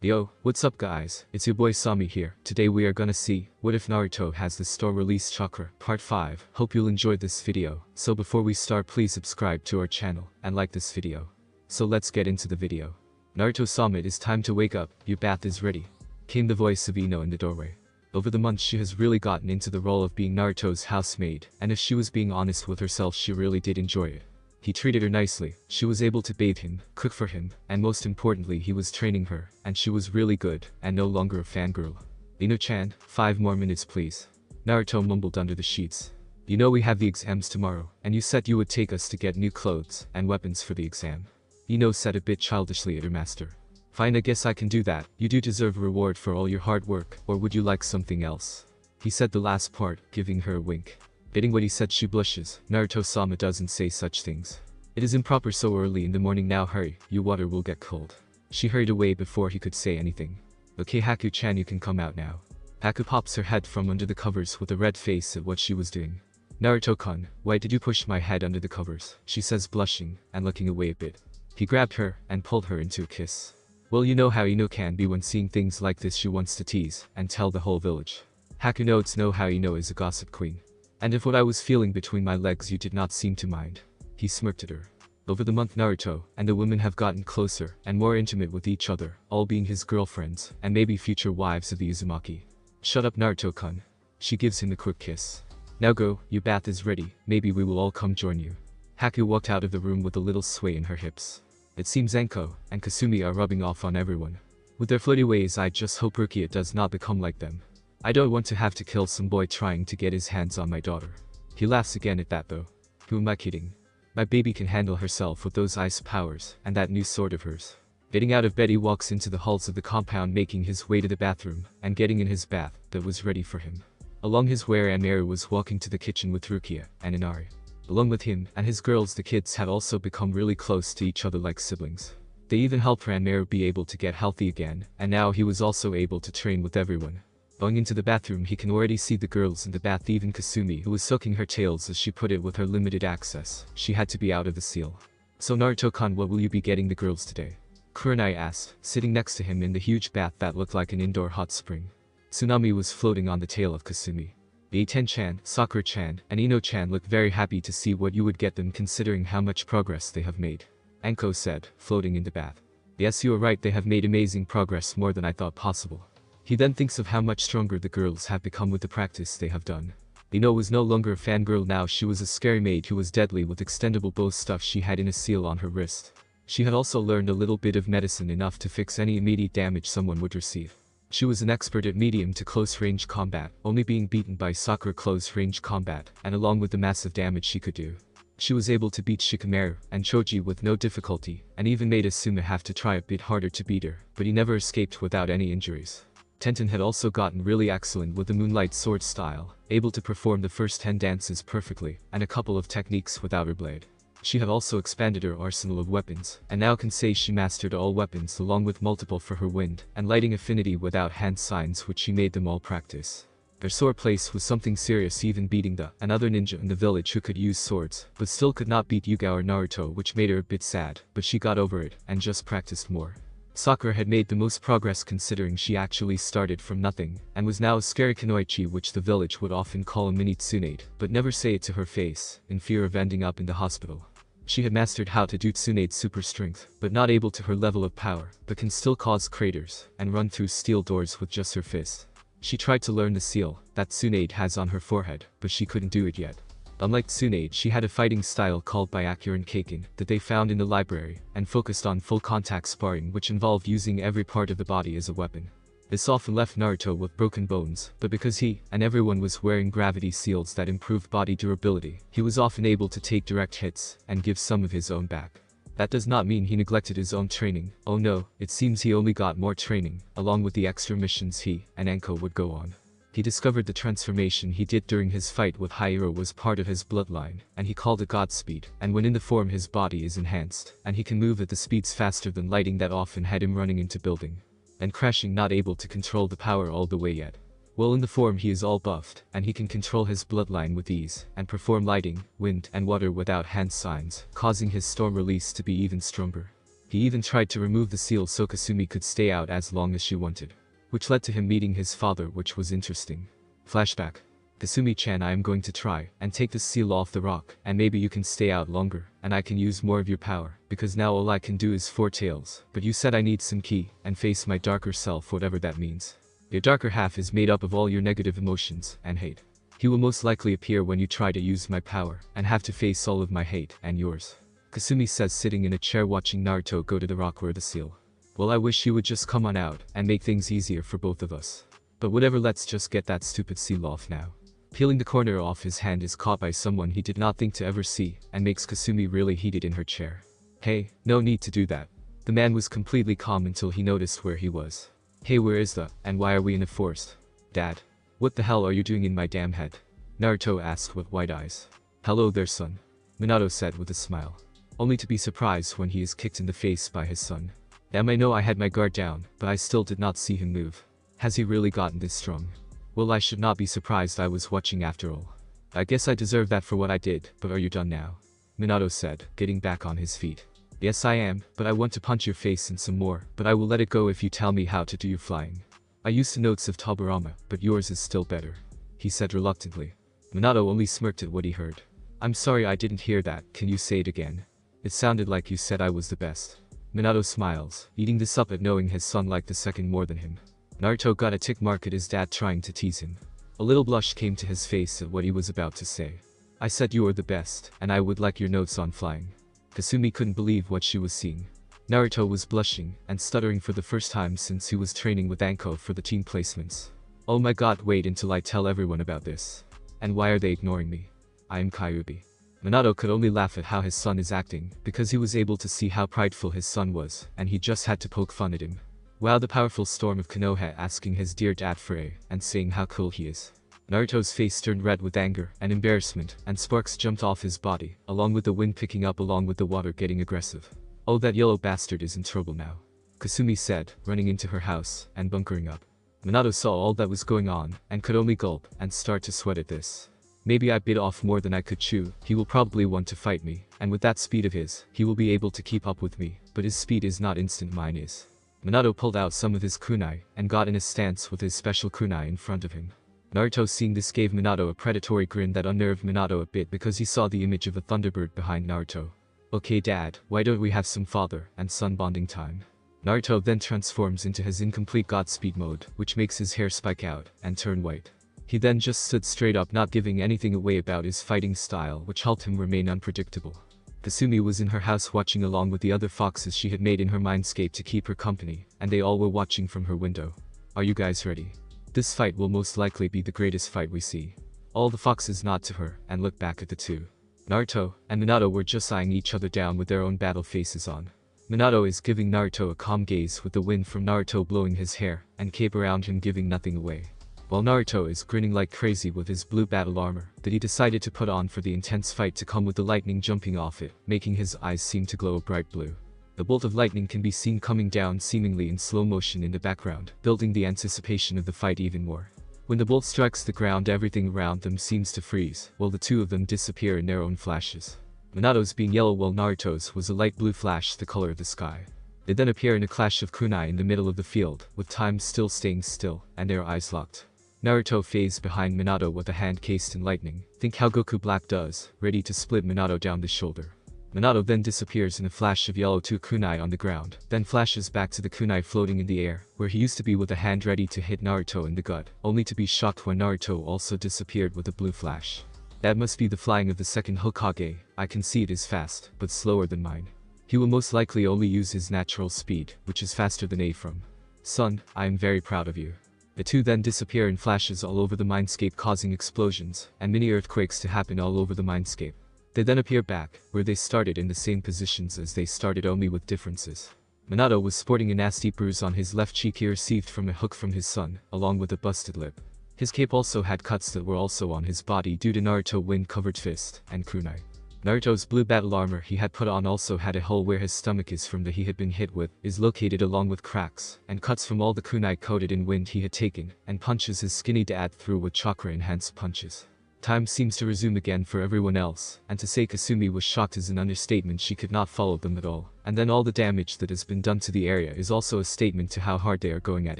Yo, what's up guys, it's your boy Sami here. Today we are gonna see, what if Naruto has the store release Chakra, part 5. Hope you'll enjoy this video. So before we start, please subscribe to our channel, and like this video. So let's get into the video. Naruto-sama, it is time to wake up, your bath is ready. Came the voice of Ino in the doorway. Over the months she has really gotten into the role of being Naruto's housemaid, and if she was being honest with herself, she really did enjoy it. He treated her nicely, she was able to bathe him, cook for him, and most importantly he was training her, and she was really good, and no longer a fangirl. Ino-chan, 5 more minutes please. Naruto mumbled under the sheets. You know we have the exams tomorrow, and you said you would take us to get new clothes and weapons for the exam. Ino said a bit childishly at her master. Fine, I guess I can do that. You do deserve a reward for all your hard work, or would you like something else? He said the last part, giving her a wink. Getting what he said, she blushes. Naruto-sama doesn't say such things. It is improper so early in the morning, now hurry, your water will get cold. She hurried away before he could say anything. Okay Haku-chan, you can come out now. Haku pops her head from under the covers with a red face at what she was doing. Naruto-kun, why did you push my head under the covers? She says, blushing, and looking away a bit. He grabbed her, and pulled her into a kiss. Well, you know how Ino can be when seeing things like this, she wants to tease, and tell the whole village. Haku notes know how Ino is a gossip queen. And if what I was feeling between my legs you did not seem to mind. He smirked at her. Over the month Naruto and the women have gotten closer and more intimate with each other, all being his girlfriends, and maybe future wives of the Uzumaki. Shut up Naruto-kun. She gives him a quick kiss. Now go, your bath is ready, maybe we will all come join you. Haku walked out of the room with a little sway in her hips. It seems Anko and Kasumi are rubbing off on everyone. With their flirty ways, I just hope Rukia does not become like them. I don't want to have to kill some boy trying to get his hands on my daughter. He laughs again at that though. Who am I kidding? My baby can handle herself with those ice powers and that new sword of hers. Getting out of bed, he walks into the halls of the compound, making his way to the bathroom and getting in his bath that was ready for him. Along his way, Anmaru was walking to the kitchen with Rukia and Inari. Along with him and his girls, the kids had also become really close to each other like siblings. They even helped Anmaru be able to get healthy again, and now he was also able to train with everyone. Going into the bathroom, he can already see the girls in the bath, even Kasumi, who was soaking her tails as she put it. With her limited access, she had to be out of the seal. So Naruto-kun, what will you be getting the girls today? Kurenai asked, sitting next to him in the huge bath that looked like an indoor hot spring. Tsunami was floating on the tail of Kasumi. Eiten-chan, Sakura-chan, and Ino-chan looked very happy to see what you would get them, considering how much progress they have made. Anko said, floating in the bath. Yes, you are right, they have made amazing progress, more than I thought possible. He then thinks of how much stronger the girls have become with the practice they have done. Ino was no longer a fangirl now, she was a scary maid who was deadly with extendable bow stuff she had in a seal on her wrist. She had also learned a little bit of medicine, enough to fix any immediate damage someone would receive. She was an expert at medium to close range combat, only being beaten by Sakura close range combat, and along with the massive damage she could do. She was able to beat Shikamaru and Choji with no difficulty, and even made Suna have to try a bit harder to beat her, but he never escaped without any injuries. Tenten had also gotten really excellent with the moonlight sword style, able to perform the first 10 dances perfectly, and a couple of techniques without her blade. She had also expanded her arsenal of weapons, and now can say she mastered all weapons along with multiple for her wind and lighting affinity without hand signs, which she made them all practice. Their sword place was something serious, even beating another ninja in the village who could use swords, but still could not beat Yuga or Naruto, which made her a bit sad, but she got over it and just practiced more. Sakura had made the most progress considering she actually started from nothing, and was now a scary kunoichi, which the village would often call a mini tsunade, but never say it to her face, in fear of ending up in the hospital. She had mastered how to do tsunade super strength, but not able to her level of power, but can still cause craters, and run through steel doors with just her fist. She tried to learn the seal that tsunade has on her forehead, but she couldn't do it yet. Unlike Tsunade, she had a fighting style called Byakuren Kaken that they found in the library, and focused on full contact sparring, which involved using every part of the body as a weapon. This often left Naruto with broken bones, but because he and everyone was wearing gravity seals that improved body durability, he was often able to take direct hits and give some of his own back. That does not mean he neglected his own training. Oh no, it seems he only got more training, along with the extra missions he and Anko would go on. He discovered the transformation he did during his fight with Hiro was part of his bloodline, and he called it Godspeed, and when in the form his body is enhanced, and he can move at the speeds faster than lighting that often had him running into building and crashing, not able to control the power all the way yet. Well, in the form he is all buffed, and he can control his bloodline with ease, and perform lighting, wind, and water without hand signs, causing his storm release to be even stronger. He even tried to remove the seal so Kasumi could stay out as long as she wanted, which led to him meeting his father, which was interesting. Flashback. Kasumi-chan, I am going to try and take the seal off the rock, and maybe you can stay out longer, and I can use more of your power, because now all I can do is 4 tails, but you said I need some ki, and face my darker self, whatever that means. Your darker half is made up of all your negative emotions and hate. He will most likely appear when you try to use my power, and have to face all of my hate and yours. Kasumi says, sitting in a chair watching Naruto go to the rock where the seal. Well, I wish you would just come on out, and make things easier for both of us. But whatever, let's just get that stupid seal off now. Peeling the corner off his hand is caught by someone he did not think to ever see, and makes Kasumi really heated in her chair. Hey, no need to do that. The man was completely calm until he noticed where he was. Hey, where is the, and why are we in a forest? Dad. What the hell are you doing in my damn head? Naruto asked with wide eyes. Hello there, son. Minato said with a smile. Only to be surprised when he is kicked in the face by his son. Damn, I know I had my guard down, but I still did not see him move. Has he really gotten this strong? Well, I should not be surprised, I was watching after all. I guess I deserve that for what I did, but are you done now? Minato said, getting back on his feet. Yes, I am, but I want to punch your face in some more, but I will let it go if you tell me how to do your flying. I used the notes of Tobirama, but yours is still better, he said reluctantly. Minato only smirked at what he heard. I'm sorry, I didn't hear that, can you say it again? It sounded like you said I was the best. Minato smiles, eating this up at knowing his son liked the second more than him. Naruto got a tick mark at his dad trying to tease him. A little blush came to his face at what he was about to say. I said you are the best, and I would like your notes on flying. Kasumi couldn't believe what she was seeing. Naruto was blushing and stuttering for the first time since he was training with Anko for the team placements. Oh my god, wait until I tell everyone about this. And why are they ignoring me? I am Kyuubi. Minato could only laugh at how his son is acting, because he was able to see how prideful his son was, and he just had to poke fun at him. Wow, the powerful storm of Konoha asking his dear dad for a, and saying how cool he is. Naruto's face turned red with anger and embarrassment, and sparks jumped off his body, along with the wind picking up along with the water getting aggressive. Oh, that yellow bastard is in trouble now, Kasumi said, running into her house and bunkering up. Minato saw all that was going on, and could only gulp and start to sweat at this. Maybe I bit off more than I could chew, he will probably want to fight me, and with that speed of his, he will be able to keep up with me, but his speed is not instant, mine is. Minato pulled out some of his kunai, and got in a stance with his special kunai in front of him. Naruto seeing this gave Minato a predatory grin that unnerved Minato a bit because he saw the image of a thunderbird behind Naruto. Okay dad, why don't we have some father and son bonding time? Naruto then transforms into his incomplete Godspeed mode, which makes his hair spike out and turn white. He then just stood straight up, not giving anything away about his fighting style, which helped him remain unpredictable. Kasumi was in her house watching along with the other foxes she had made in her mindscape to keep her company, and they all were watching from her window. Are you guys ready? This fight will most likely be the greatest fight we see. All the foxes nod to her and look back at the two. Naruto and Minato were just eyeing each other down with their own battle faces on. Minato is giving Naruto a calm gaze with the wind from Naruto blowing his hair and cape around him giving nothing away. While Naruto is grinning like crazy with his blue battle armor that he decided to put on for the intense fight to come with the lightning jumping off it, making his eyes seem to glow a bright blue. The bolt of lightning can be seen coming down seemingly in slow motion in the background, building the anticipation of the fight even more. When the bolt strikes the ground, everything around them seems to freeze, while the two of them disappear in their own flashes. Minato's being yellow while Naruto's was a light blue flash, the color of the sky. They then appear in a clash of kunai in the middle of the field, with time still staying still, and their eyes locked. Naruto phased behind Minato with a hand cased in lightning. Think how Goku Black does, ready to split Minato down the shoulder. Minato then disappears in a flash of yellow to kunai on the ground, then flashes back to the kunai floating in the air, where he used to be with a hand ready to hit Naruto in the gut, only to be shocked when Naruto also disappeared with a blue flash. That must be the flying of the second Hokage. I can see it is fast, but slower than mine. He will most likely only use his natural speed, which is faster than A from. Son, I am very proud of you. The two then disappear in flashes all over the mindscape, causing explosions and mini earthquakes to happen all over the mindscape. They then appear back, where they started in the same positions as they started, only with differences. Minato was sporting a nasty bruise on his left cheek he received from a hook from his son, along with a busted lip. His cape also had cuts that were also on his body due to Naruto wind-covered fist and kunai. Naruto's blue battle armor he had put on also had a hole where his stomach is from that he had been hit with, is located along with cracks and cuts from all the kunai coated in wind he had taken, and punches his skinny dad through with chakra enhanced punches. Time seems to resume again for everyone else, and to say Kasumi was shocked is an understatement. She could not follow them at all. And then all the damage that has been done to the area is also a statement to how hard they are going at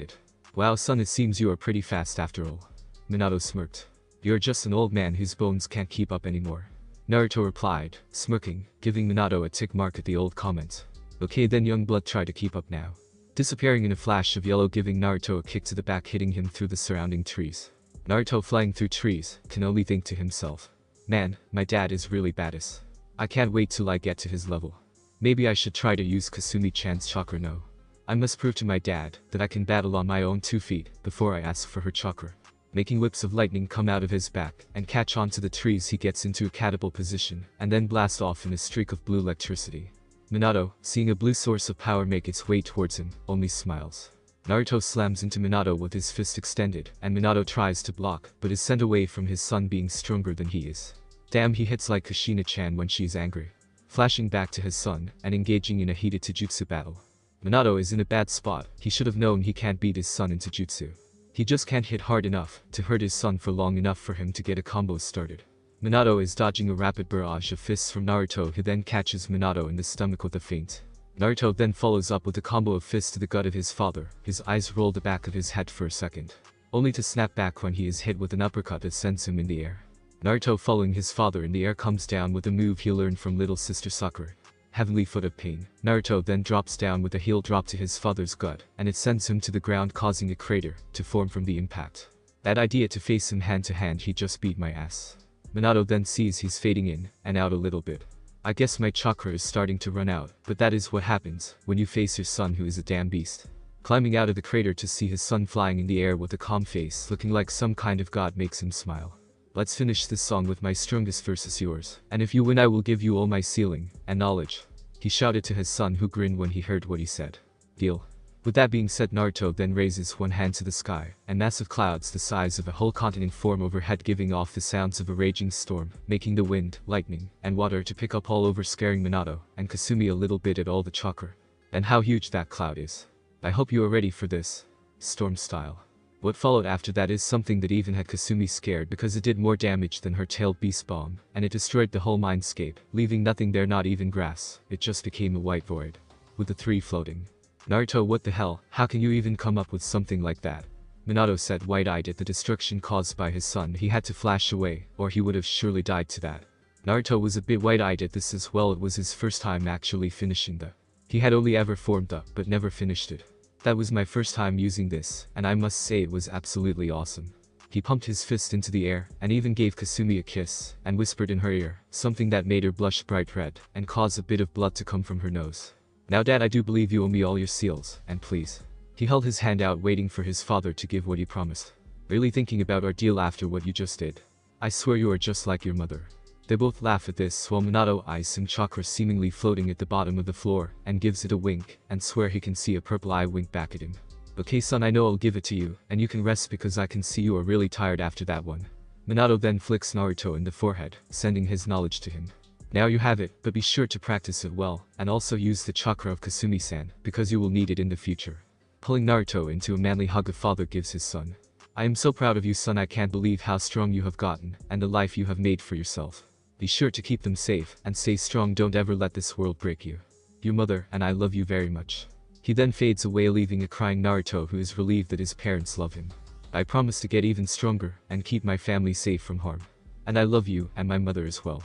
it. Wow son, it seems you are pretty fast after all. Minato smirked. You're just an old man whose bones can't keep up anymore. Naruto replied, smirking, giving Minato a tick mark at the old comment. Okay then young blood, try to keep up now. Disappearing in a flash of yellow, giving Naruto a kick to the back, hitting him through the surrounding trees. Naruto, flying through trees, can only think to himself. Man, my dad is really badass. I can't wait till I get to his level. Maybe I should try to use Kasumi-chan's chakra. No. I must prove to my dad that I can battle on my own 2 feet before I ask for her chakra. Making whips of lightning come out of his back and catch onto the trees, he gets into a catapult position and then blast off in a streak of blue electricity. Minato, seeing a blue source of power make its way towards him, only smiles. Naruto slams into Minato with his fist extended, and Minato tries to block, but is sent away from his son being stronger than he is. Damn, he hits like Kushina-chan when she's angry. Flashing back to his son, and engaging in a heated Taijutsu battle. Minato is in a bad spot. He should have known he can't beat his son in Taijutsu. He just can't hit hard enough to hurt his son for long enough for him to get a combo started. Minato is dodging a rapid barrage of fists from Naruto, who then catches Minato in the stomach with a feint. Naruto then follows up with a combo of fists to the gut of his father. His eyes roll the back of his head for a second, only to snap back when he is hit with an uppercut that sends him in the air. Naruto, following his father in the air, comes down with a move he learned from little sister Sakura. Heavenly Foot of Pain. Naruto then drops down with a heel drop to his father's gut, and it sends him to the ground, causing a crater to form from the impact. That idea to face him hand to hand, he just beat my ass. Minato then sees he's fading in and out a little bit. I guess my chakra is starting to run out, but that is what happens when you face your son, who is a damn beast. Climbing out of the crater to see his son flying in the air with a calm face, looking like some kind of god, makes him smile. Let's finish this song with my strongest versus yours, and if you win I will give you all my sealing and knowledge. He shouted to his son, who grinned when he heard what he said. Deal. With that being said, Naruto then raises one hand to the sky, and massive clouds the size of a whole continent form overhead, giving off the sounds of a raging storm, making the wind, lightning, and water to pick up all over, scaring Minato and Kasumi a little bit at all the chakra. And how huge that cloud is. I hope you are ready for this. Storm style. What followed after that is something that even had Kasumi scared, because it did more damage than her tailed beast bomb, and it destroyed the whole mindscape, leaving nothing there, not even grass. It just became a white void. With the 3 floating. Naruto, what the hell, how can you even come up with something like that? Minato said, wide-eyed at the destruction caused by his son. He had to flash away, or he would have surely died to that. Naruto was a bit wide-eyed at this as well. It was his first time actually finishing the. He had only ever formed up, but never finished it. That was my first time using this, and I must say it was absolutely awesome. He pumped his fist into the air, and even gave Kasumi a kiss, and whispered in her ear, something that made her blush bright red, and caused a bit of blood to come from her nose. Now dad, I do believe you owe me all your seals, and please. He held his hand out, waiting for his father to give what he promised. Really thinking about our deal after what you just did? I swear you are just like your mother. They both laugh at this, while Minato eyes some chakra seemingly floating at the bottom of the floor, and gives it a wink, and swear he can see a purple eye wink back at him. Okay son, I know I'll give it to you, and you can rest because I can see you are really tired after that one. Minato then flicks Naruto in the forehead, sending his knowledge to him. Now you have it, but be sure to practice it well, and also use the chakra of Kasumi-san, because you will need it in the future. Pulling Naruto into a manly hug, a father gives his son. I am so proud of you son, I can't believe how strong you have gotten, and the life you have made for yourself. Be sure to keep them safe, and stay strong, don't ever let this world break you. Your mother, and I love you very much. He then fades away, leaving a crying Naruto, who is relieved that his parents love him. I promise to get even stronger, and keep my family safe from harm. And I love you, and my mother as well.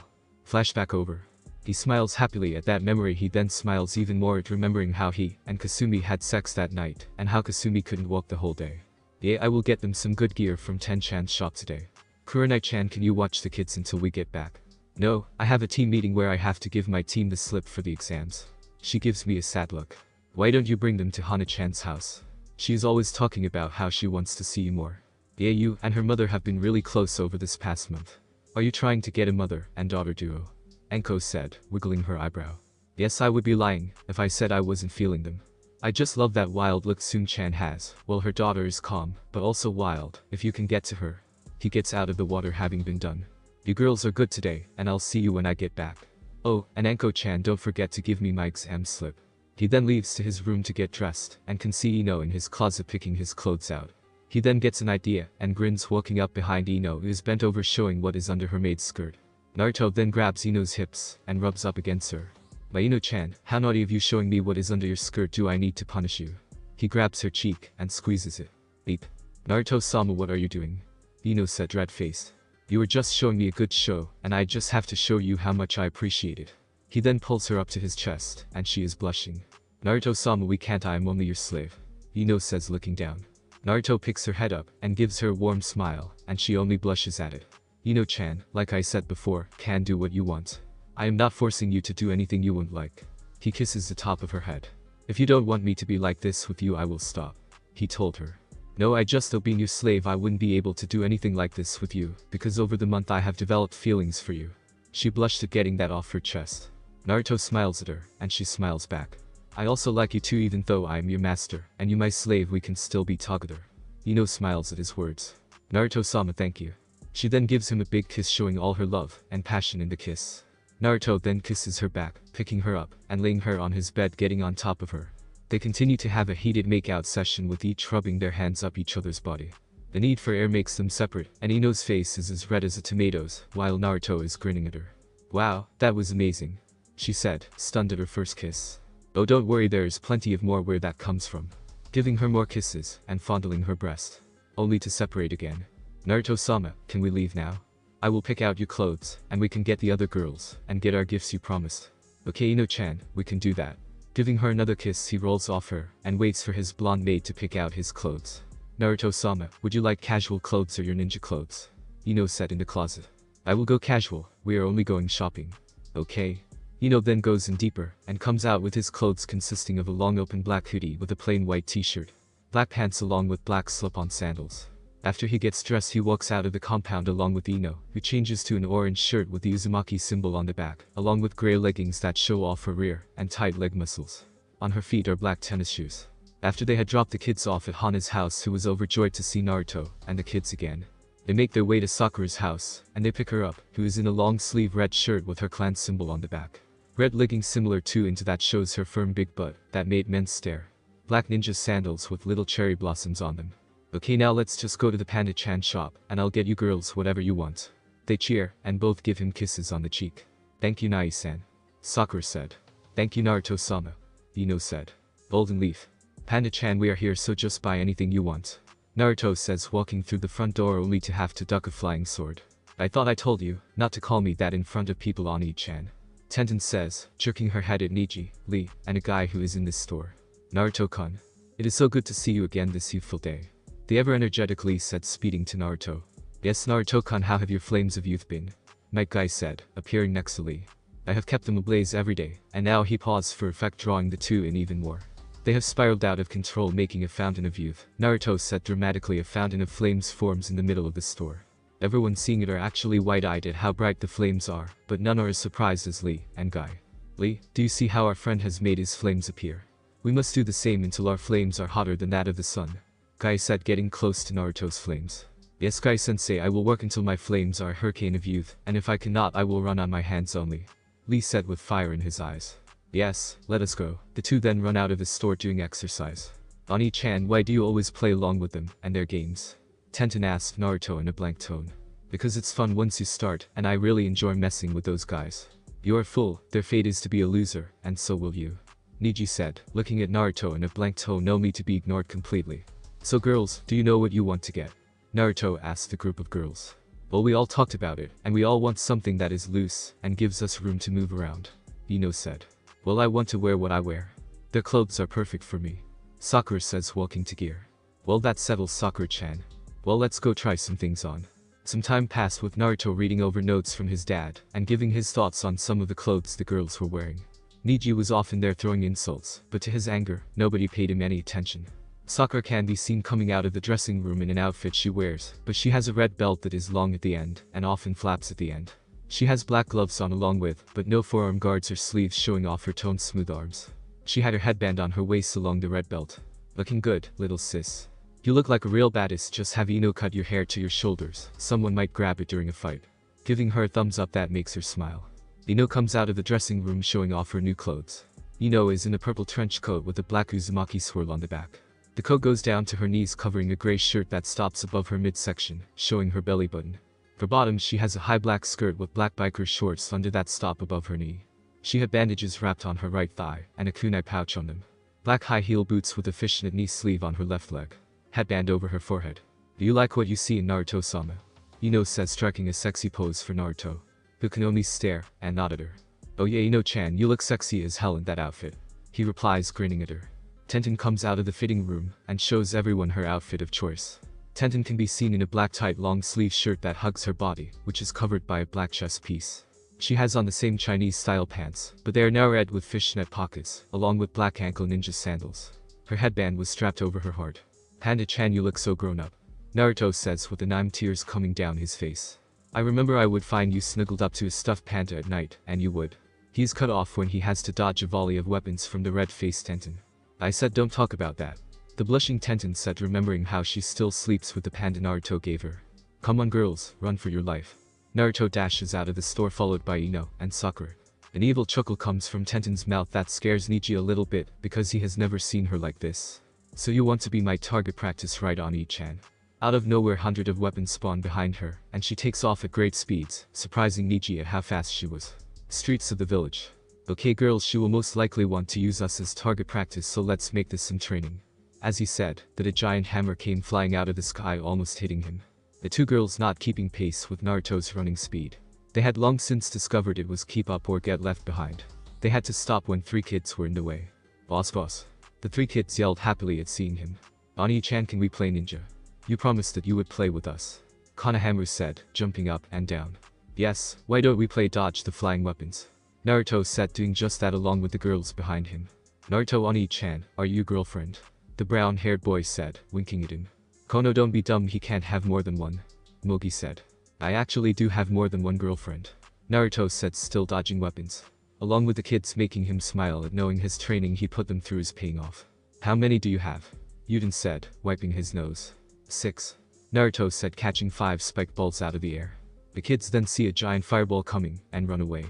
Flashback over. He smiles happily at that memory. He then smiles even more at remembering how he and Kasumi had sex that night, and how Kasumi couldn't walk the whole day. Yeah, I will get them some good gear from Ten-chan's shop today. Kurenai-chan, can you watch the kids until we get back? No, I have a team meeting where I have to give my team the slip for the exams. She gives me a sad look. Why don't you bring them to Hana-chan's house? She is always talking about how she wants to see you more. Yeah, you and her mother have been really close over this past month. Are you trying to get a mother and daughter duo? Enko said, wiggling her eyebrow. Yes, I would be lying if I said I wasn't feeling them. I just love that wild look Sun-chan has. Well, her daughter is calm, but also wild, if you can get to her. He gets out of the water, having been done. You girls are good today, and I'll see you when I get back. Oh, and Enko-chan, don't forget to give me my exam slip. He then leaves to his room to get dressed, and can see Ino in his closet picking his clothes out. He then gets an idea and grins, walking up behind Ino, who is bent over showing what is under her maid's skirt. Naruto then grabs Ino's hips and rubs up against her. "My Ino-chan, how naughty of you showing me what is under your skirt. Do I need to punish you?" He grabs her cheek and squeezes it. "Beep. Naruto-sama, what are you doing?" Ino said, red-faced. "You were just showing me a good show, and I just have to show you how much I appreciate it." He then pulls her up to his chest, and she is blushing. "Naruto-sama, we can't, I am only your slave," Ino says, looking down. Naruto picks her head up and gives her a warm smile, and she only blushes at it. "Ino-chan, like I said before, can do what you want. I am not forcing you to do anything you won't like." He kisses the top of her head. "If you don't want me to be like this with you, I will stop," he told her. "No, I just though being your slave, I wouldn't be able to do anything like this with you, because over the month I have developed feelings for you." She blushed at getting that off her chest. Naruto smiles at her, and she smiles back. "I also like you too, even though I am your master, and you my slave, we can still be together." Ino smiles at his words. "Naruto-sama, thank you." She then gives him a big kiss, showing all her love and passion in the kiss. Naruto then kisses her back, picking her up and laying her on his bed, getting on top of her. They continue to have a heated makeout session, with each rubbing their hands up each other's body. The need for air makes them separate, and Ino's face is as red as a tomatoes, while Naruto is grinning at her. "Wow, that was amazing," she said, stunned at her first kiss. "Oh, don't worry, there is plenty of more where that comes from." Giving her more kisses and fondling her breast. Only to separate again. "Naruto-sama, can we leave now? I will pick out your clothes, and we can get the other girls, and get our gifts you promised." "Okay, Ino-chan, we can do that." Giving her another kiss, he rolls off her, and waits for his blonde maid to pick out his clothes. "Naruto-sama, would you like casual clothes or your ninja clothes?" Ino said in the closet. "I will go casual, we are only going shopping." "Okay." Ino then goes in deeper, and comes out with his clothes consisting of a long open black hoodie with a plain white t-shirt, black pants along with black slip-on sandals. After he gets dressed, he walks out of the compound along with Ino, who changes to an orange shirt with the Uzumaki symbol on the back, along with grey leggings that show off her rear and tight leg muscles. On her feet are black tennis shoes. After they had dropped the kids off at Hana's house, who was overjoyed to see Naruto and the kids again, they make their way to Sakura's house, and they pick her up, who is in a long-sleeve red shirt with her clan symbol on the back. Red leggings similar to into that shows her firm big butt that made men stare. Black ninja sandals with little cherry blossoms on them. "Okay, now let's just go to the Panda-chan shop, and I'll get you girls whatever you want." They cheer, and both give him kisses on the cheek. "Thank you, Nai-san," Sakura said. "Thank you, Naruto-sama," Ino said. "Golden Leaf. Panda-chan, we are here, so just buy anything you want," Naruto says, walking through the front door only to have to duck a flying sword. "I thought I told you not to call me that in front of people, Oni-chan," Tenten says, jerking her head at Niji, Lee, and a guy who is in this store. "Naruto-kun. It is so good to see you again this youthful day," the ever-energetic Lee said, speeding to Naruto. "Yes, Naruto-kun, how have your flames of youth been?" Night Guy said, appearing next to Lee. "I have kept them ablaze every day," and now he paused for effect, drawing the two in even more. "They have spiraled out of control, making a fountain of youth," Naruto said dramatically. A fountain of flames forms in the middle of the store. Everyone seeing it are actually wide-eyed at how bright the flames are, but none are as surprised as Lee and Guy. "Lee, do you see how our friend has made his flames appear? We must do the same until our flames are hotter than that of the sun," Guy said, getting close to Naruto's flames. "Yes, Guy-sensei, I will work until my flames are a hurricane of youth, and if I cannot, I will run on my hands only," Lee said with fire in his eyes. "Yes, let us go." The two then run out of the store doing exercise. "Oni-chan, why do you always play along with them and their games?" Tenten asked Naruto in a blank tone. "Because it's fun once you start, and I really enjoy messing with those guys." "You are a fool, their fate is to be a loser, and so will you," Niji said, looking at Naruto in a blank tone only to be ignored completely. "So girls, do you know what you want to get?" Naruto asked the group of girls. "Well, we all talked about it, and we all want something that is loose and gives us room to move around," Ino said. "Well, I want to wear what I wear. Their clothes are perfect for me," Sakura says, walking to gear. "Well, that settles, Sakura-chan. Well, let's go try some things on." Some time passed with Naruto reading over notes from his dad and giving his thoughts on some of the clothes the girls were wearing. Niji was often there throwing insults, but to his anger, nobody paid him any attention. Sakura can be seen coming out of the dressing room in an outfit she wears, but she has a red belt that is long at the end and often flaps at the end. She has black gloves on along with, but no forearm guards or sleeves, showing off her toned smooth arms. She had her headband on her waist along the red belt. "Looking good, little sis. You look like a real badass. Just have Ino cut your hair to your shoulders. Someone might grab it during a fight." Giving her a thumbs up that makes her smile. Ino comes out of the dressing room showing off her new clothes. Ino is in a purple trench coat with a black Uzumaki swirl on the back. The coat goes down to her knees, covering a gray shirt that stops above her midsection, showing her belly button. For bottoms, she has a high black skirt with black biker shorts under that stop above her knee. She had bandages wrapped on her right thigh, and a kunai pouch on them. Black high heel boots with a fishnet knee sleeve on her left leg. Headband over her forehead. Do you like what you see in Naruto-sama? Ino says, striking a sexy pose for Naruto, who can only stare and nod at her. Oh yeah, Ino-chan, you look sexy as hell in that outfit. He replies, grinning at her. Tenten comes out of the fitting room and shows everyone her outfit of choice. Tenten can be seen in a black tight long sleeve shirt that hugs her body, which is covered by a black chest piece. She has on the same Chinese style pants, but they are now red with fishnet pockets, along with black ankle ninja sandals. Her headband was strapped over her heart. Panda-chan, you look so grown up. Naruto says with tears coming down his face. I remember I would find you snuggled up to a stuffed panda at night, and you would. He is cut off when he has to dodge a volley of weapons from the red-faced Tenten. I said don't talk about that. The blushing Tenten said, remembering how she still sleeps with the panda Naruto gave her. Come on girls, run for your life. Naruto dashes out of the store followed by Ino and Sakura. An evil chuckle comes from Tenten's mouth that scares Niji a little bit because he has never seen her like this. So you want to be my target practice, right on, E-chan? Out of nowhere, hundreds of weapons spawn behind her, and she takes off at great speeds, surprising Niji at how fast she was. Streets of the village. Okay girls, she will most likely want to use us as target practice, so let's make this some training. As he said, that a giant hammer came flying out of the sky, almost hitting him. The two girls not keeping pace with Naruto's running speed. They had long since discovered it was keep up or get left behind. They had to stop when three kids were in the way. Boss boss. The three kids yelled happily at seeing him. Ani-chan, can we play ninja? You promised that you would play with us. Konohamaru said, jumping up and down. Yes, why don't we play dodge the flying weapons? Naruto said, doing just that along with the girls behind him. Naruto, Ani-chan, are you girlfriend? The brown-haired boy said, winking at him. Kono, don't be dumb, he can't have more than one. Mugi said. I actually do have more than one girlfriend. Naruto said, still dodging weapons. Along with the kids making him smile at knowing his training he put them through is paying off. How many do you have? Yuden said, wiping his nose. 6. Naruto said, catching 5 spiked balls out of the air. The kids then see a giant fireball coming and run away.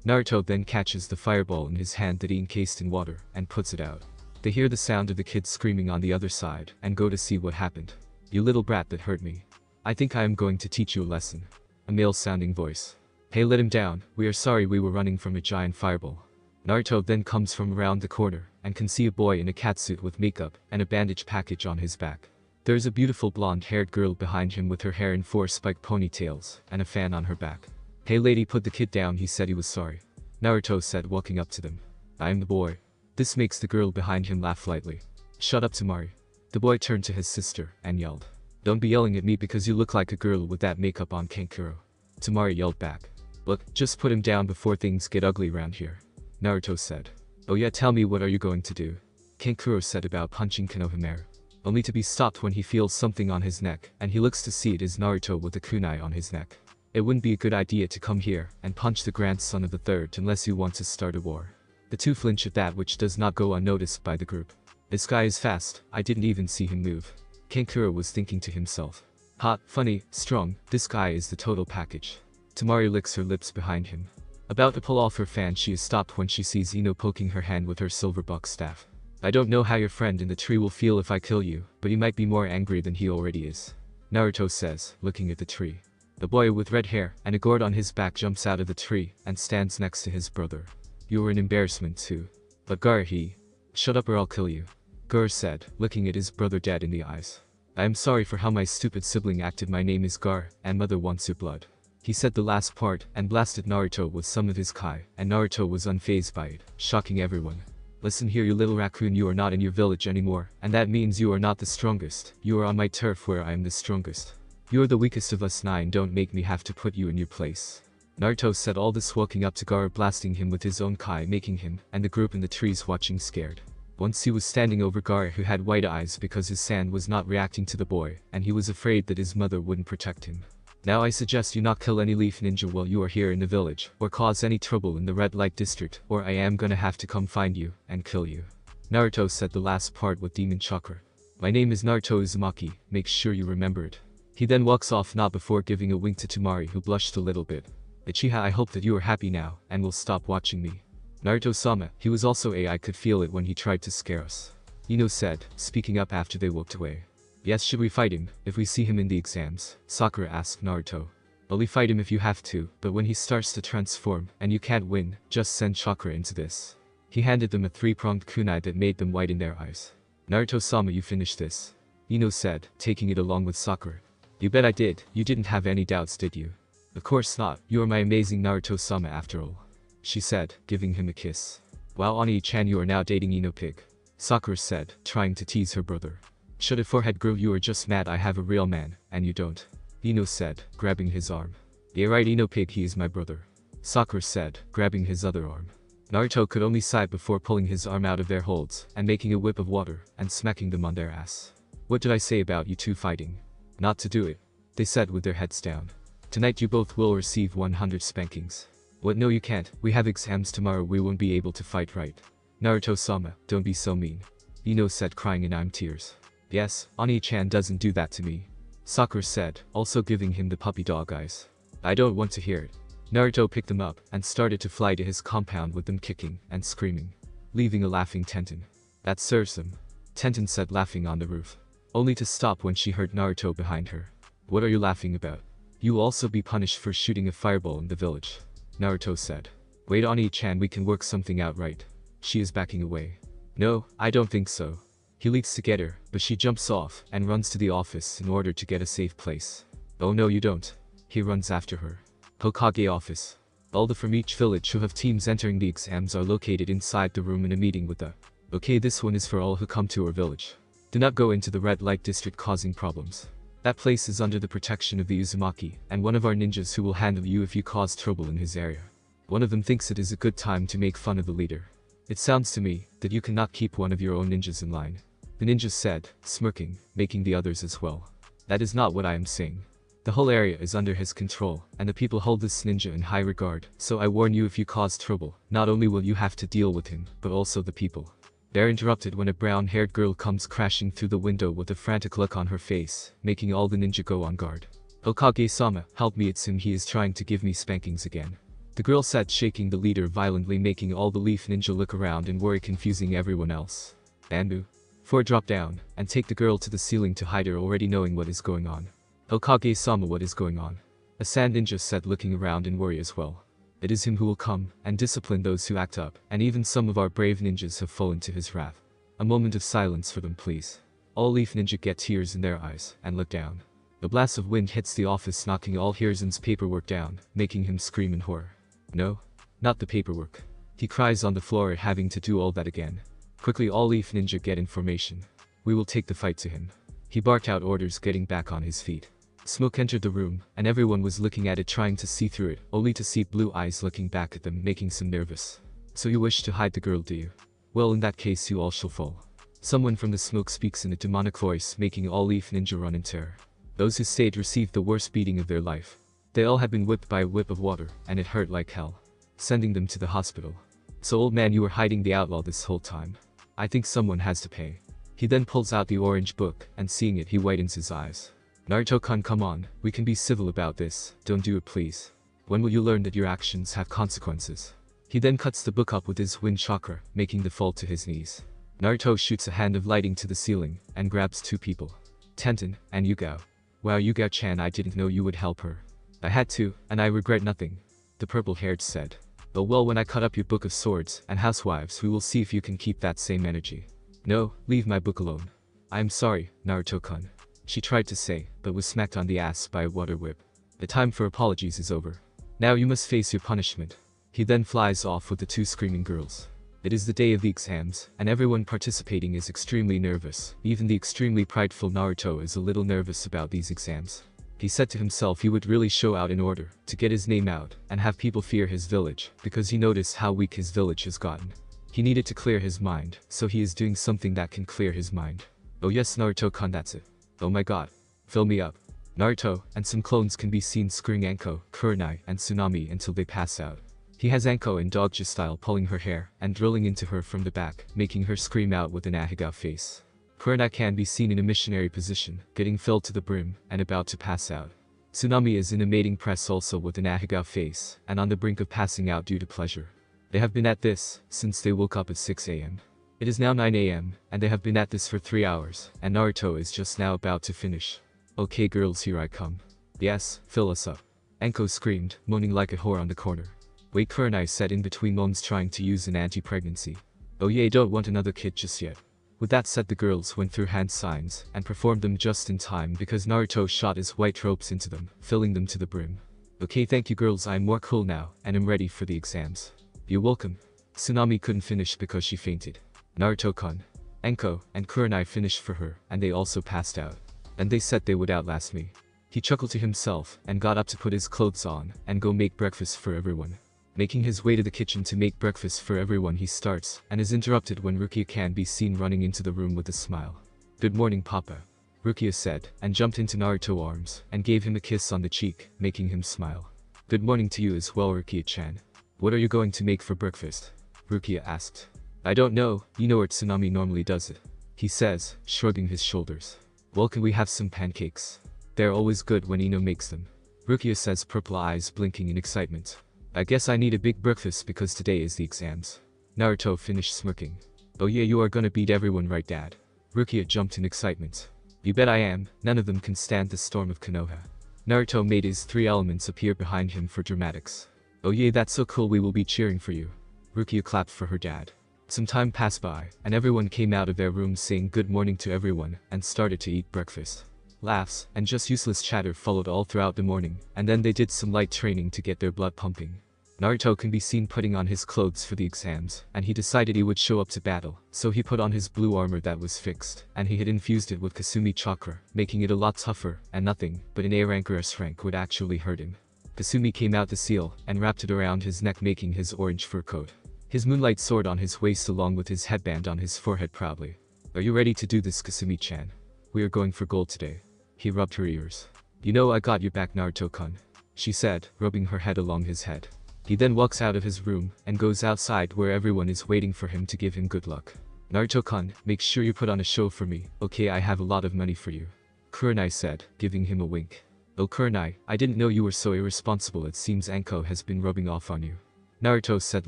Naruto then catches the fireball in his hand that he encased in water and puts it out. They hear the sound of the kids screaming on the other side and go to see what happened. You little brat that hurt me. I think I am going to teach you a lesson. A male-sounding voice. Hey, let him down, we are sorry, we were running from a giant fireball. Naruto then comes from around the corner and can see a boy in a catsuit with makeup and a bandage package on his back. There is a beautiful blonde-haired girl behind him with her hair in 4 spiked ponytails and a fan on her back. Hey lady, put the kid down, he said he was sorry. Naruto said, walking up to them. I am the boy. This makes the girl behind him laugh lightly. Shut up, Tamari. The boy turned to his sister and yelled. Don't be yelling at me because you look like a girl with that makeup on, Kankuro. Tamari yelled back. Look, just put him down before things get ugly around here. Naruto said. Oh yeah, tell me, what are you going to do? Kankuro said about punching Konohamaru. Only to be stopped when he feels something on his neck, and he looks to see it is Naruto with a kunai on his neck. It wouldn't be a good idea to come here and punch the grandson of the third unless you want to start a war. The two flinch at that, which does not go unnoticed by the group. This guy is fast, I didn't even see him move. Kankuro was thinking to himself. Hot, funny, strong, this guy is the total package. Tamari licks her lips behind him. About to pull off her fan, she is stopped when she sees Ino poking her hand with her silver buck staff. I don't know how your friend in the tree will feel if I kill you, but he might be more angry than he already is. Naruto says, looking at the tree. The boy with red hair and a gourd on his back jumps out of the tree and stands next to his brother. You were an embarrassment too. But Gar, he. Shut up or I'll kill you. Gar said, looking at his brother dead in the eyes. I am sorry for how my stupid sibling acted. My name is Gar, and mother wants your blood. He said the last part and blasted Naruto with some of his kai, and Naruto was unfazed by it, shocking everyone. Listen here, you little raccoon, you are not in your village anymore, and that means you are not the strongest. You are on my turf where I am the strongest. You are the weakest of us 9, don't make me have to put you in your place. Naruto said, all this walking up to Gar, blasting him with his own kai, making him and the group in the trees watching scared. Once he was standing over Gar, who had white eyes because his sand was not reacting to the boy, and he was afraid that his mother wouldn't protect him. Now I suggest you not kill any leaf ninja while you are here in the village, or cause any trouble in the red light district, or I am gonna have to come find you and kill you. Naruto said the last part with demon chakra. My name is Naruto Uzumaki, make sure you remember it. He then walks off, not before giving a wink to Tamari, who blushed a little bit. Uchiha, I hope that you are happy now, and will stop watching me. Naruto-sama, he was also I could feel it when he tried to scare us. Ino said, speaking up after they walked away. Yes, should we fight him, if we see him in the exams? Sakura asked Naruto. Only fight him if you have to, but when he starts to transform, and you can't win, just send Chakra into this. He handed them a three-pronged kunai that made them white in their eyes. Naruto-sama, you finished this. Ino said, taking it along with Sakura. You bet I did, you didn't have any doubts, did you? Of course not, you are my amazing Naruto-sama after all. She said, giving him a kiss. Wow, Oni-chan, you are now dating Ino Pig. Sakura said, trying to tease her brother. Shut it, forehead girl, you are just mad I have a real man, and you don't. Ino said, grabbing his arm. Yeah right, Ino Pig, he is my brother. Sakura said, grabbing his other arm. Naruto could only sigh before pulling his arm out of their holds, and making a whip of water, and smacking them on their ass. What did I say about you two fighting? Not to do it. They said with their heads down. Tonight you both will receive 100 spankings. What, no you can't, we have exams tomorrow, we won't be able to fight, right? Naruto-sama, don't be so mean. Ino said, crying in tears. Yes, Oni-chan doesn't do that to me. Sakura said, also giving him the puppy dog eyes. I don't want to hear it. Naruto picked them up and started to fly to his compound with them kicking and screaming, leaving a laughing Tenten. That serves them, Tenten said, laughing on the roof, only to stop when she heard Naruto behind her. What are you laughing about? You will also be punished for shooting a fireball in the village. Naruto said. Wait, Oni-chan, we can work something out, right? She is backing away. No, I don't think so. He leaps to get her, but she jumps off and runs to the office in order to get a safe place. Oh no you don't. He runs after her. Hokage office. All the from each village who have teams entering the exams are located inside the room in a meeting with the. Okay, this one is for all who come to our village. Do not go into the red light district causing problems. That place is under the protection of the Uzumaki, and one of our ninjas who will handle you if you cause trouble in his area. One of them thinks it is a good time to make fun of the leader. It sounds to me that you cannot keep one of your own ninjas in line. The ninja said, smirking, making the others as well. That is not what I am saying. The whole area is under his control, and the people hold this ninja in high regard, so I warn you, if you cause trouble, not only will you have to deal with him, but also the people. They're interrupted when a brown-haired girl comes crashing through the window with a frantic look on her face, making all the ninja go on guard. Hokage-sama, help me, it's him, he is trying to give me spankings again. The girl said, shaking the leader violently, making all the leaf ninja look around and worry, confusing everyone else. Anbu. 4 drop down, and take the girl to the ceiling to hide her, already knowing what is going on. Hokage-sama, what is going on? A sand ninja said, looking around in worry as well. It is him who will come and discipline those who act up, and even some of our brave ninjas have fallen to his wrath. A moment of silence for them, please. All leaf ninja get tears in their eyes and look down. The blast of wind hits the office, knocking all Hiruzen's paperwork down, making him scream in horror. No, not the paperwork. He cries on the floor at having to do all that again. Quickly, all leaf ninja get in formation. We will take the fight to him. He barked out orders, getting back on his feet. Smoke entered the room, and everyone was looking at it, trying to see through it, only to see blue eyes looking back at them, making some nervous. So you wish to hide the girl, do you? Well, in that case you all shall fall. Someone from the smoke speaks in a demonic voice, making all leaf ninja run in terror. Those who stayed received the worst beating of their life. They all had been whipped by a whip of water, and it hurt like hell, sending them to the hospital. So old man, you were hiding the outlaw this whole time. I think someone has to pay. He then pulls out the orange book, and seeing it, he widens his eyes. Naruto-kun, come on, we can be civil about this, don't do it please. When will you learn that your actions have consequences? He then cuts the book up with his wind chakra, making the fall to his knees. Naruto shoots a hand of lighting to the ceiling, and grabs 2 people. Tenten, and Yugao. Wow, Yugao-chan, I didn't know you would help her. I had to, and I regret nothing. The purple-haired said. Oh well, when I cut up your book of swords and housewives, we will see if you can keep that same energy. No, leave my book alone. I am sorry, Naruto-kun. She tried to say, but was smacked on the ass by a water whip. The time for apologies is over. Now you must face your punishment. He then flies off with the 2 screaming girls. It is the day of the exams, and everyone participating is extremely nervous. Even the extremely prideful Naruto is a little nervous about these exams. He said to himself he would really show out in order to get his name out and have people fear his village, because he noticed how weak his village has gotten. He needed to clear his mind, so he is doing something that can clear his mind. Oh yes, Naruto-kun, that's it. Oh my god. Fill me up. Naruto and some clones can be seen screwing Anko, Kurenai, and Tsunami until they pass out. He has Anko in Dogja style pulling her hair and drilling into her from the back, making her scream out with an Ahegao face. Kurenai can be seen in a missionary position, getting filled to the brim and about to pass out. Tsunami is in a mating press also with an Ahegao face and on the brink of passing out due to pleasure. They have been at this since they woke up at 6 AM. It is now 9 AM, and they have been at this for 3 hours, and Naruto is just now about to finish. Okay girls, here I come. Yes, fill us up. Enko screamed, moaning like a whore on the corner. Wait, Kurenai said in between moans, trying to use an anti-pregnancy. Oh yeah, don't want another kid just yet. With that said, the girls went through hand signs and performed them just in time because Naruto shot his white ropes into them, filling them to the brim. Okay, thank you girls, I'm more cool now, and I'm ready for the exams. You're welcome. Tsunami couldn't finish because she fainted. Naruto-kun, Enko, and Kurenai finished for her, and they also passed out. And they said they would outlast me. He chuckled to himself and got up to put his clothes on and go make breakfast for everyone. Making his way to the kitchen to make breakfast for everyone, he starts and is interrupted when Rukia can be seen running into the room with a smile. Good morning, Papa, Rukia said, and jumped into Naruto's arms and gave him a kiss on the cheek, making him smile. Good morning to you as well, Rukia-chan. What are you going to make for breakfast? Rukia asked. I don't know, you know what Tsunami normally does it, he says, shrugging his shoulders. Well, can we have some pancakes? They're always good when Ino makes them. Rukia says, purple eyes blinking in excitement. I guess I need a big breakfast because today is the exams. Naruto finished smirking. Oh yeah, you are gonna beat everyone, right dad? Rukia jumped in excitement. You bet I am, none of them can stand the storm of Konoha. Naruto made his 3 elements appear behind him for dramatics. Oh yeah, that's so cool, we will be cheering for you. Rukia clapped for her dad. Some time passed by, and everyone came out of their rooms saying good morning to everyone and started to eat breakfast. Laughs and just useless chatter followed all throughout the morning, and then they did some light training to get their blood pumping. Naruto can be seen putting on his clothes for the exams, and he decided he would show up to battle, so he put on his blue armor that was fixed, and he had infused it with Kasumi Chakra, making it a lot tougher, and nothing but an A rank or S rank would actually hurt him. Kasumi came out the seal and wrapped it around his neck, making his orange fur coat. His moonlight sword on his waist along with his headband on his forehead proudly. Are you ready to do this, Kasumi-chan? We are going for gold today. He rubbed her ears. You know I got your back, Naruto-kun, she said, rubbing her head along his head. He then walks out of his room and goes outside where everyone is waiting for him to give him good luck. Naruto-kun, make sure you put on a show for me, okay? I have a lot of money for you, Kurenai said, giving him a wink. Oh Kurenai, I didn't know you were so irresponsible. It seems Enko has been rubbing off on you, Naruto said,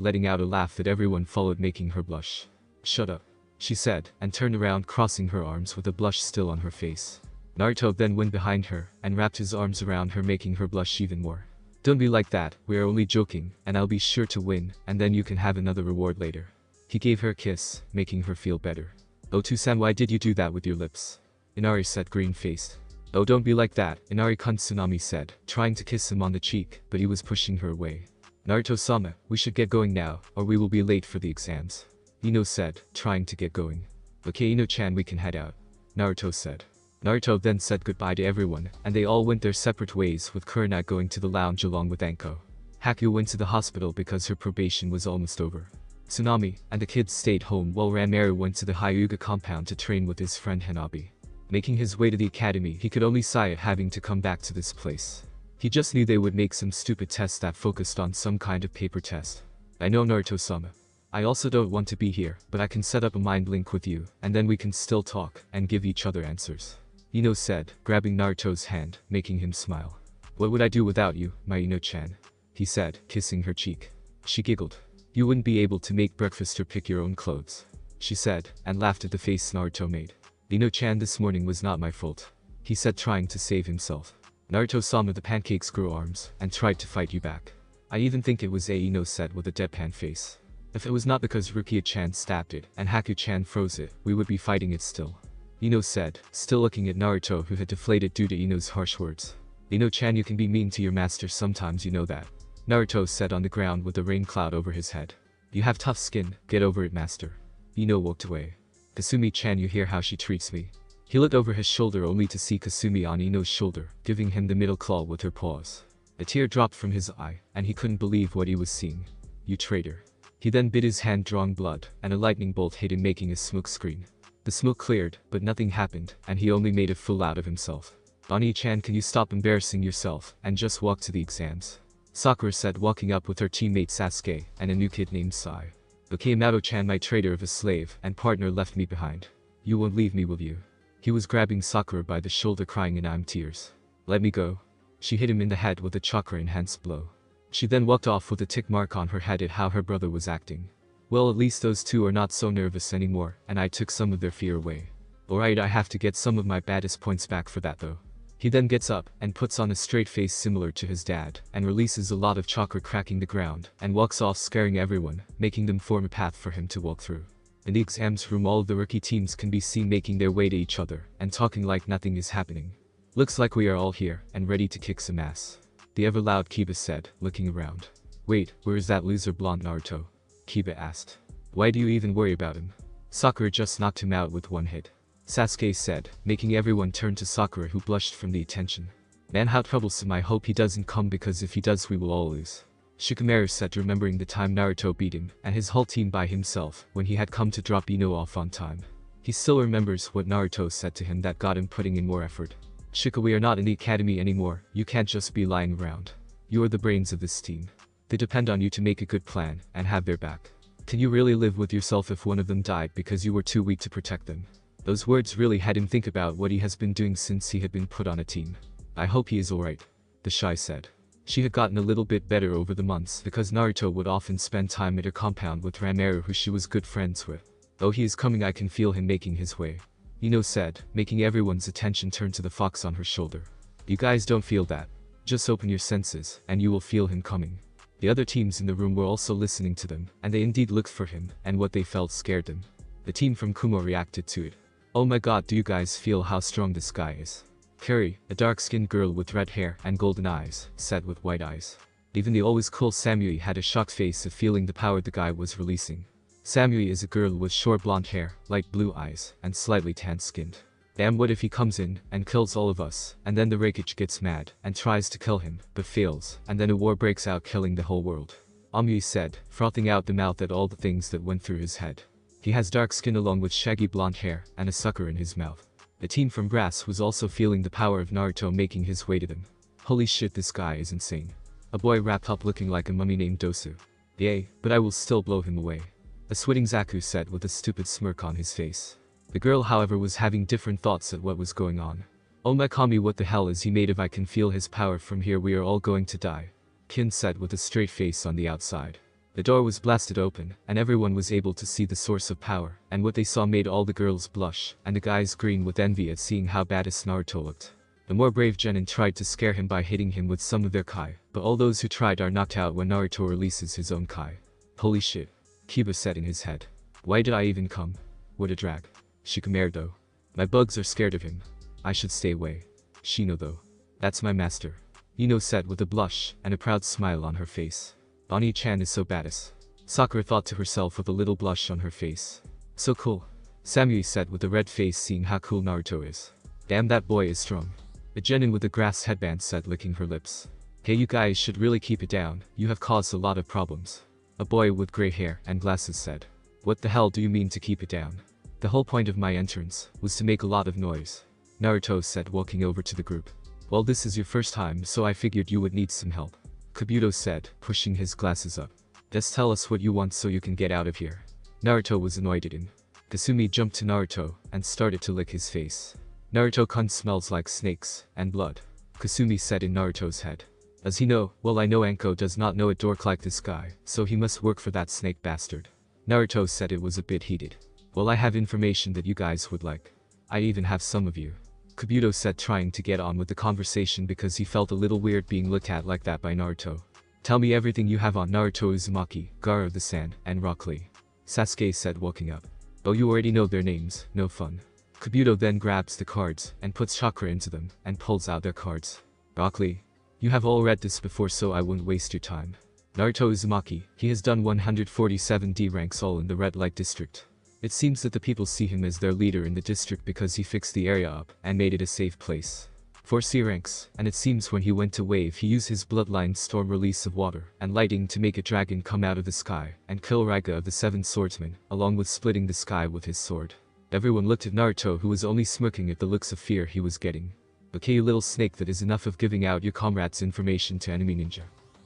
letting out a laugh that everyone followed, making her blush. Shut up, she said, and turned around, crossing her arms with a blush still on her face. Naruto then went behind her and wrapped his arms around her, making her blush even more. Don't be like that, we are only joking, and I'll be sure to win, and then you can have another reward later. He gave her a kiss, making her feel better. Oh Toussaint, why did you do that with your lips? Inari said, green-faced. Oh, don't be like that, Inari-kun, Tsunami said, trying to kiss him on the cheek, but he was pushing her away. Naruto-sama, we should get going now, or we will be late for the exams, Ino said, trying to get going. Okay Ino-chan, we can head out, Naruto said. Naruto then said goodbye to everyone, and they all went their separate ways, with Kurenai going to the lounge along with Enko. Haku went to the hospital because her probation was almost over. Tsunami and the kids stayed home while Ranmaru went to the Hyuga compound to train with his friend Hanabi. Making his way to the academy, he could only sigh at having to come back to this place. He just knew they would make some stupid test that focused on some kind of paper test. I know, Naruto-sama. I also don't want to be here, but I can set up a mind link with you, and then we can still talk and give each other answers, Ino said, grabbing Naruto's hand, making him smile. What would I do without you, my Ino-chan? He said, kissing her cheek. She giggled. You wouldn't be able to make breakfast or pick your own clothes, she said, and laughed at the face Naruto made. Ino-chan, this morning was not my fault, he said, trying to save himself. Naruto-sama, the pancakes grew arms and tried to fight you back. I even think it was Ino said with a deadpan face. If it was not because Rukia-chan stabbed it and Haku-chan froze it, we would be fighting it still, Ino said, still looking at Naruto, who had deflated due to Ino's harsh words. Ino-chan, you can be mean to your master sometimes, you know that, Naruto said on the ground with a rain cloud over his head. You have tough skin, get over it, master. Ino walked away. Kasumi-chan, you hear how she treats me? He looked over his shoulder only to see Kasumi on Ino's shoulder, giving him the middle claw with her paws. A tear dropped from his eye, and he couldn't believe what he was seeing. You traitor. He then bit his hand, drawing blood, and a lightning bolt hit him, making a smoke screen. The smoke cleared, but nothing happened, and he only made a fool out of himself. Ani-chan, can you stop embarrassing yourself and just walk to the exams? Sakura said, walking up with her teammate Sasuke and a new kid named Sai. Okay, Mato-chan, my traitor of a slave and partner left me behind. You won't leave me, will you? He was grabbing Sakura by the shoulder, crying in tears. Let me go. She hit him in the head with a chakra-enhanced blow. She then walked off with a tick mark on her head at how her brother was acting. Well, at least those two are not so nervous anymore, and I took some of their fear away. Alright, I have to get some of my baddest points back for that though. He then gets up and puts on a straight face similar to his dad, and releases a lot of chakra cracking the ground, and walks off scaring everyone, making them form a path for him to walk through. In the exams room, all of the rookie teams can be seen making their way to each other, and talking like nothing is happening. Looks like we are all here, and ready to kick some ass. The ever loud Kiba said, looking around. Wait, where is that loser blonde Naruto? Kiba asked. Why do you even worry about him? Sakura just knocked him out with one hit. Sasuke said, making everyone turn to Sakura, who blushed from the attention. Man, how troublesome. I hope he doesn't come, because if he does we will all lose. Shikamaru said, remembering the time Naruto beat him and his whole team by himself when he had come to drop Ino off on time. He still remembers what Naruto said to him that got him putting in more effort. Shika, we are not in the academy anymore, you can't just be lying around. You are the brains of this team. They depend on you to make a good plan and have their back. Can you really live with yourself if one of them died because you were too weak to protect them? Those words really had him think about what he has been doing since he had been put on a team. I hope he is alright, the Shy said. She had gotten a little bit better over the months because Naruto would often spend time at her compound with Ranmaru, who she was good friends with. Though he is coming, I can feel him making his way. Ino said, making everyone's attention turn to the fox on her shoulder. You guys don't feel that. Just open your senses, and you will feel him coming. The other teams in the room were also listening to them, and they indeed looked for him, and what they felt scared them. The team from Kumo reacted to it. Oh my god, do you guys feel how strong this guy is? Kari, a dark-skinned girl with red hair and golden eyes, said with white eyes. Even the always cool Samui had a shocked face of feeling the power the guy was releasing. Samui is a girl with short blonde hair, light blue eyes, and slightly tan-skinned. Damn, what if he comes in and kills all of us, and then the Hokage gets mad and tries to kill him, but fails, and then a war breaks out killing the whole world. Amui said, frothing out the mouth at all the things that went through his head. He has dark skin along with shaggy blonde hair and a sucker in his mouth. The team from Brass was also feeling the power of Naruto making his way to them. Holy shit, this guy is insane. A boy wrapped up looking like a mummy named Dosu. Yay, but I will still blow him away. A sweating Zaku said with a stupid smirk on his face. The girl, however, was having different thoughts at what was going on. Oh my Kami, what the hell is he made of? I can feel his power from here, we are all going to die. Kin said with a straight face on the outside. The door was blasted open, and everyone was able to see the source of power, and what they saw made all the girls blush, and the guys green with envy at seeing how badass Naruto looked. The more brave genin tried to scare him by hitting him with some of their kai, but all those who tried are knocked out when Naruto releases his own kai. Holy shit, Kiba said in his head. Why did I even come? What a drag. Shikamaru though. My bugs are scared of him. I should stay away. Shino though. That's my master. Ino said with a blush and a proud smile on her face. Oni-chan is so badass. Sakura thought to herself with a little blush on her face. So cool. Samui said with a red face seeing how cool Naruto is. Damn, that boy is strong. A genin with a grass headband said, licking her lips. Hey, you guys should really keep it down, you have caused a lot of problems. A boy with gray hair and glasses said. What the hell do you mean to keep it down? The whole point of my entrance was to make a lot of noise. Naruto said, walking over to the group. Well, this is your first time, so I figured you would need some help. Kabuto said, pushing his glasses up. Just tell us what you want so you can get out of here. Naruto was annoyed at him. Kasumi jumped to Naruto and started to lick his face. Naruto-kun smells like snakes and blood. Kasumi said in Naruto's head. Does he know? Well, I know Anko does not know a dork like this guy, so he must work for that snake bastard. Naruto said it was a bit heated. Well, I have information that you guys would like. I even have some of you. Kabuto said, trying to get on with the conversation because he felt a little weird being looked at like that by Naruto. Tell me everything you have on Naruto Uzumaki, Gaara of the Sand, and Rock Lee. Sasuke said, walking up. Oh, you already know their names, no fun. Kabuto then grabs the cards and puts chakra into them and pulls out their cards. Rock Lee. You have all read this before, so I won't waste your time. Naruto Uzumaki, he has done 147 D ranks all in the red light district. It seems that the people see him as their leader in the district because he fixed the area up and made it a safe place. 4 C ranks, and it seems when he went to wave he used his bloodline storm release of water and lighting to make a dragon come out of the sky and kill Raiga of the 7 swordsmen, along with splitting the sky with his sword. Everyone looked at Naruto, who was only smirking at the looks of fear he was getting. Okay, you little snake, that is enough of giving out your comrades' information to enemy ninja.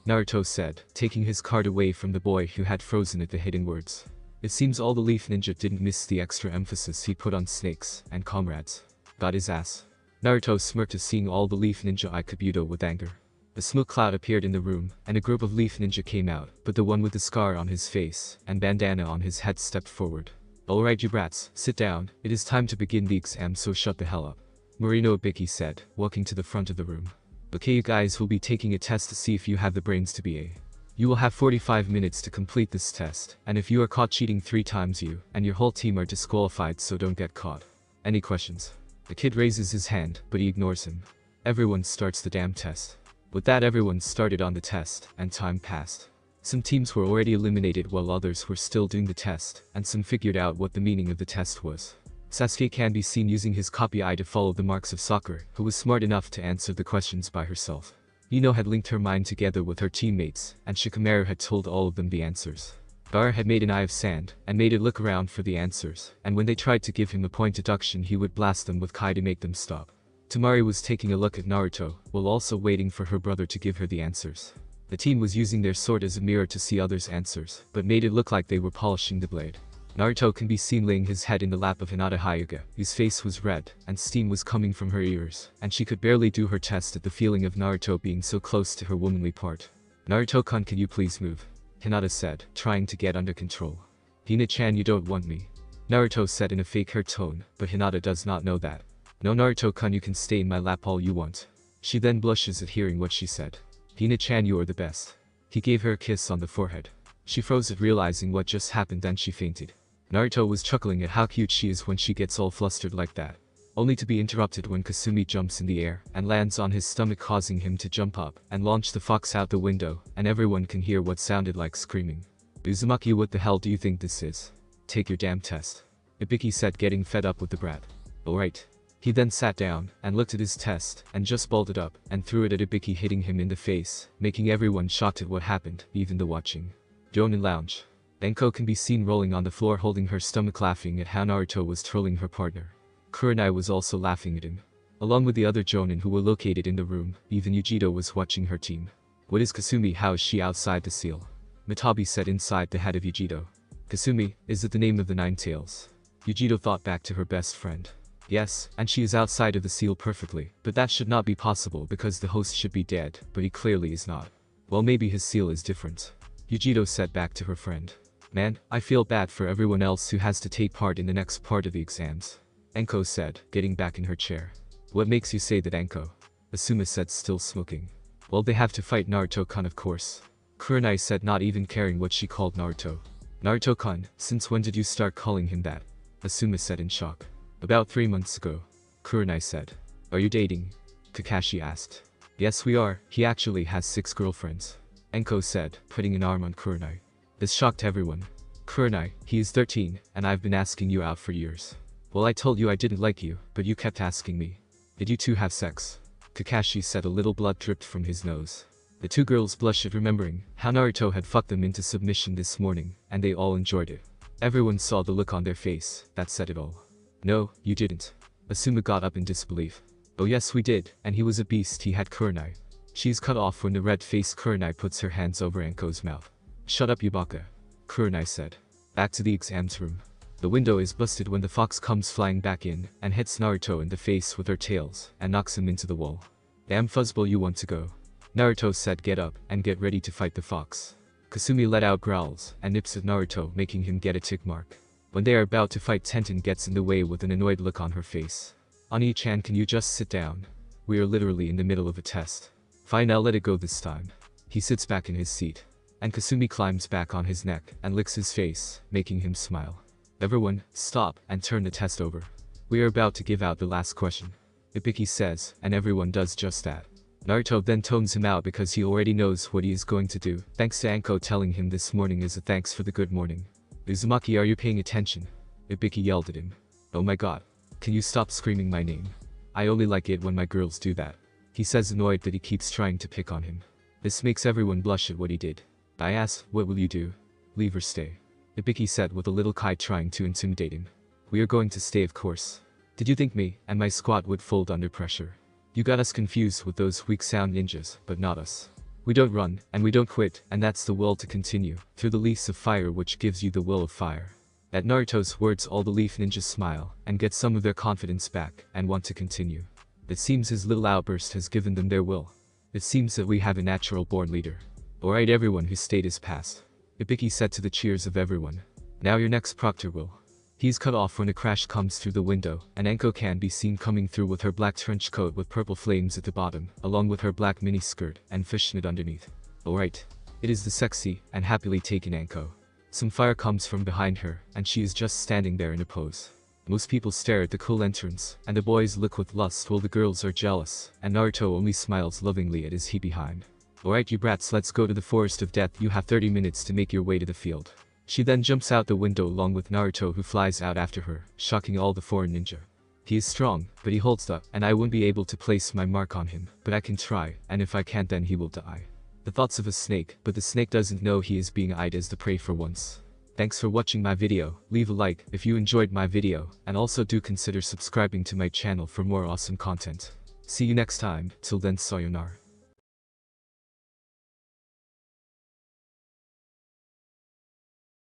Naruto said, taking his card away from the boy who had frozen at the hidden words. It seems all the Leaf Ninja didn't miss the extra emphasis he put on snakes and comrades. Got his ass. Naruto smirked at seeing all the Leaf Ninja eye Kabuto with anger. A smoke cloud appeared in the room, and a group of leaf ninja came out, but the one with the scar on his face and bandana on his head stepped forward. Alright you brats, sit down, it is time to begin the exam, so shut the hell up. Morino Ibiki said, walking to the front of the room. Okay you guys will be taking a test to see if you have the brains to be a. You will have 45 minutes to complete this test, and if you are caught cheating 3 times you and your whole team are disqualified, so don't get caught. Any questions? The kid raises his hand, but he ignores him. Everyone starts the damn test. With that everyone started on the test, and time passed. Some teams were already eliminated while others were still doing the test, and some figured out what the meaning of the test was. Sasuke can be seen using his copy eye to follow the marks of Sakura, who was smart enough to answer the questions by herself. Ino had linked her mind together with her teammates, and Shikamaru had told all of them the answers. Gaara had made an eye of sand, and made it look around for the answers, and when they tried to give him a point deduction he would blast them with Kai to make them stop. Tamari was taking a look at Naruto, while also waiting for her brother to give her the answers. The team was using their sword as a mirror to see others' answers, but made it look like they were polishing the blade. Naruto can be seen laying his head in the lap of Hinata Hyuga, whose face was red, and steam was coming from her ears, and she could barely do her test at the feeling of Naruto being so close to her womanly part. Naruto-kun, can you please move? Hinata said, trying to get under control. Hina-chan, you don't want me. Naruto said in a fake hurt tone, but Hinata does not know that. No Naruto-kun, you can stay in my lap all you want. She then blushes at hearing what she said. Hina-chan, you are the best. He gave her a kiss on the forehead. She froze at realizing what just happened, then she fainted. Naruto was chuckling at how cute she is when she gets all flustered like that. Only to be interrupted when Kasumi jumps in the air and lands on his stomach, causing him to jump up and launch the fox out the window, and everyone can hear what sounded like screaming. Uzumaki, what the hell do you think this is? Take your damn test. Ibiki said, getting fed up with the brat. Alright. He then sat down and looked at his test and just balled it up and threw it at Ibiki, hitting him in the face, making everyone shocked at what happened, even the watching. Jonin lounge. Enko can be seen rolling on the floor holding her stomach, laughing at how Naruto was trolling her partner. Kurenai was also laughing at him. Along with the other Jonin who were located in the room, even Yujito was watching her team. What is Kasumi? How is she outside the seal? Mitabi said inside the head of Yujito. Kasumi, is it the name of the Nine Tails? Yujito thought back to her best friend. Yes, and she is outside of the seal perfectly, but that should not be possible because the host should be dead, but he clearly is not. Well, maybe his seal is different. Yujito said back to her friend. Man, I feel bad for everyone else who has to take part in the next part of the exams. Enko said, getting back in her chair. What makes you say that, Enko? Asuma said, still smoking. Well, they have to fight Naruto-kun, of course. Kurenai said, not even caring what she called Naruto. Naruto-kun, since when did you start calling him that? Asuma said in shock. About 3 months ago. Kurenai said. Are you dating? Kakashi asked. Yes, we are. He actually has 6 girlfriends. Enko said, putting an arm on Kurenai. This shocked everyone. Kurenai, he is 13, and I've been asking you out for years. Well, I told you I didn't like you, but you kept asking me. Did you two have sex? Kakashi said. A little blood dripped from his nose. The 2 girls blushed at remembering how Naruto had fucked them into submission this morning, and they all enjoyed it. Everyone saw the look on their face, that said it all. No, you didn't. Asuma got up in disbelief. Oh yes we did, and he was a beast, he had Kurenai. She's cut off when the red-faced Kurenai puts her hands over Enko's mouth. Shut up, Yubaka. Kurenai said. Back to the exams room. The window is busted when the fox comes flying back in and hits Naruto in the face with her tails and knocks him into the wall. Damn fuzzball, you want to go? Naruto said, get up and get ready to fight the fox. Kasumi let out growls and nips at Naruto, making him get a tick mark. When they are about to fight, Tenten gets in the way with an annoyed look on her face. Ani-chan, can you just sit down? We are literally in the middle of a test. Fine, I'll let it go this time. He sits back in his seat. And Kasumi climbs back on his neck and licks his face, making him smile. Everyone, stop and turn the test over. We are about to give out the last question. Ibiki says, and everyone does just that. Naruto then tones him out because he already knows what he is going to do, thanks to Anko telling him this morning as a thanks for the good morning. Uzumaki, are you paying attention? Ibiki yelled at him. Oh my god. Can you stop screaming my name? I only like it when my girls do that. He says, annoyed that he keeps trying to pick on him. This makes everyone blush at what he did. I asked, what will you do? Leave or stay? Ibiki said with a little kite, trying to intimidate him. We are going to stay, of course. Did you think me and my squad would fold under pressure? You got us confused with those weak sound ninjas, but not us. We don't run, and we don't quit, and that's the will to continue, through the leaves of fire which gives you the will of fire. At Naruto's words, all the leaf ninjas smile, and get some of their confidence back, and want to continue. It seems his little outburst has given them their will. It seems that we have a natural born leader. Alright everyone who stayed is passed. Ibiki said to the cheers of everyone. Now your next proctor will. He's cut off when a crash comes through the window, and Anko can be seen coming through with her black trench coat with purple flames at the bottom, along with her black mini skirt and fishnet underneath. Alright. It is the sexy and happily taken Anko. Some fire comes from behind her, and she is just standing there in a pose. Most people stare at the cool entrance, and the boys look with lust while the girls are jealous, and Naruto only smiles lovingly at his he behind. Alright you brats, let's go to the forest of death. You have 30 minutes to make your way to the field. She then jumps out the window along with Naruto, who flies out after her, shocking all the foreign ninja. He is strong, but he holds up, and I won't be able to place my mark on him, but I can try, and if I can't then he will die. The thoughts of a snake, but the snake doesn't know he is being eyed as the prey for once. Thanks for watching my video. Leave a like if you enjoyed my video, and also do consider subscribing to my channel for more awesome content. See you next time. Till then, sayonara.